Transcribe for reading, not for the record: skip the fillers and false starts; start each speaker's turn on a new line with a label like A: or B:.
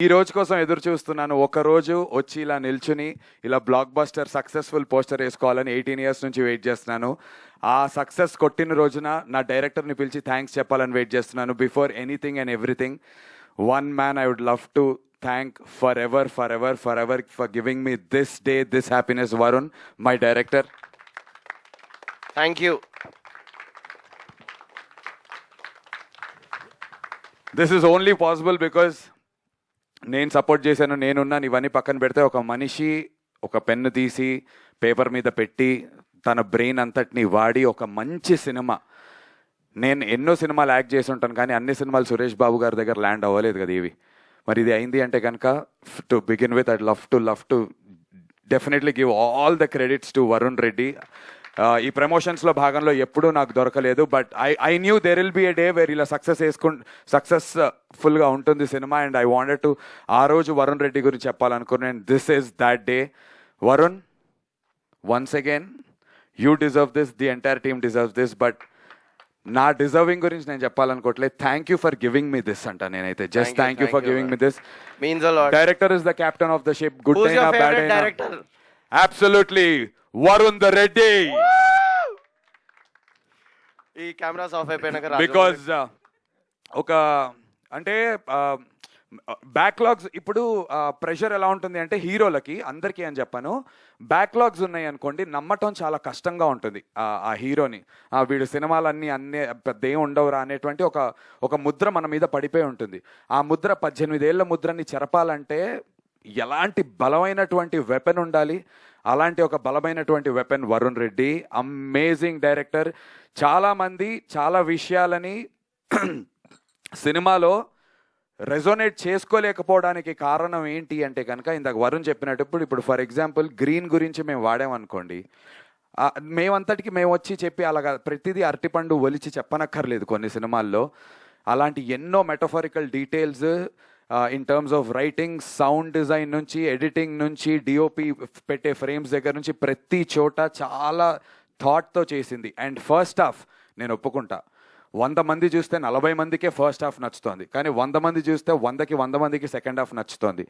A: ఈ రోజు కోసం ఎదురు చూస్తున్నాను. ఒక రోజు వచ్చి ఇలా నిల్చుని ఇలా బ్లాక్ బస్టర్ సక్సెస్ఫుల్ పోస్టర్ వేసుకోవాలని 18 ఇయర్స్ నుంచి వెయిట్ చేస్తున్నాను. ఆ సక్సెస్ కొట్టిన రోజున నా డైరెక్టర్ని పిలిచి థ్యాంక్స్ చెప్పాలని వెయిట్ చేస్తున్నాను. Before anything and everything, one man I would love to thank for ever for giving me this day, this happiness. Varun, my director.
B: Thank you.
A: This is only possible because నేను support చేశాను, నేనున్నాను. ఇవన్నీ పక్కన పెడితే ఒక మనిషి ఒక పెన్ను తీసి పేపర్ మీద పెట్టి తన బ్రెయిన్ అంతటిని వాడి ఒక మంచి సినిమా, నేను ఎన్నో సినిమాలు యాక్ట్ చేసి ఉంటాను కానీ అన్ని సినిమాలు సురేష్ బాబు గారి దగ్గర ల్యాండ్ అవ్వలేదు కదా ఇవి. మరి ఇది అయింది అంటే కనుక to begin with I'd love to definitely give all the credits to Varun Reddy. ఈ ప్రమోషన్స్లో భాగంలో ఎప్పుడూ నాకు దొరకలేదు, but I knew there will be a day where ఇలా సక్సెస్ఫుల్గా ఉంటుంది సినిమా. అండ్ ఐ వాంటెడ్ టు ఆ రోజు వరుణ్ రెడ్డి గురించి చెప్పాలనుకున్నాను. This is that day. Varun, once again you deserve this, the entire team deserves this. But నా డిజర్వింగ్ గురించి నేను చెప్పాలనుకోవట్లేదు. Thank you for giving me this అంట నేనైతే. Just thank you for giving me this.
B: Means a lot.
A: Director is the captain of the ship. Good
B: Who's your
A: అయినా bad
B: favorite
A: అయినా
B: director?
A: Absolutely Varun the Reddy.
B: ఈ cameras of అయిపోయినాక
A: because ఒక అంటే backlogs ఇప్పుడు pressure ఎలా ఉంటుంది అంటే హీరోలకి అందరికీ అని చెప్పాను, బ్యాక్లాగ్స్ ఉన్నాయి అనుకోండి నమ్మటం చాలా కష్టంగా ఉంటుంది ఆ హీరోని. వీడు సినిమాలన్నీ పెద్ద ఏం ఉండవురా అనేటువంటి ఒక ముద్ర మన మీద పడిపోయి ఉంటుంది. ఆ ముద్ర 18 ఏళ్ల ముద్రని చెరపాలంటే ఎలాంటి బలమైనటువంటి వెపన్ ఉండాలి. అలాంటి ఒక బలమైనటువంటి weapon Varun Reddy. Amazing director. చాలామంది చాలా విషయాలని సినిమాలో రెజోనేట్ చేసుకోలేకపోవడానికి కారణం ఏంటి అంటే కనుక ఇందాక వరుణ్ చెప్పినట్టు ఇప్పుడు ఫర్ ఎగ్జాంపుల్ గ్రీన్ గురించి మేము వాడామనుకోండి, మేమంతటికి మేము వచ్చి చెప్పి అలాగా ప్రతిదీ అరటిపండు ఒలిచి చెప్పనక్కర్లేదు కొన్ని సినిమాల్లో. అలాంటి ఎన్నో metaphorical details in terms of writing, sound design నుంచి, ఎడిటింగ్ నుంచి, డిఓపి పెట్టే ఫ్రేమ్స్ దగ్గర నుంచి ప్రతి చోట చాలా థాట్తో చేసింది. అండ్ ఫస్ట్ హాఫ్ నేను ఒప్పుకుంటా, 100 మంది చూస్తే 40 మందికే ఫస్ట్ హాఫ్ నచ్చుతోంది, కానీ 100 మంది చూస్తే 100కి 100 మందికి సెకండ్ హాఫ్ నచ్చుతోంది.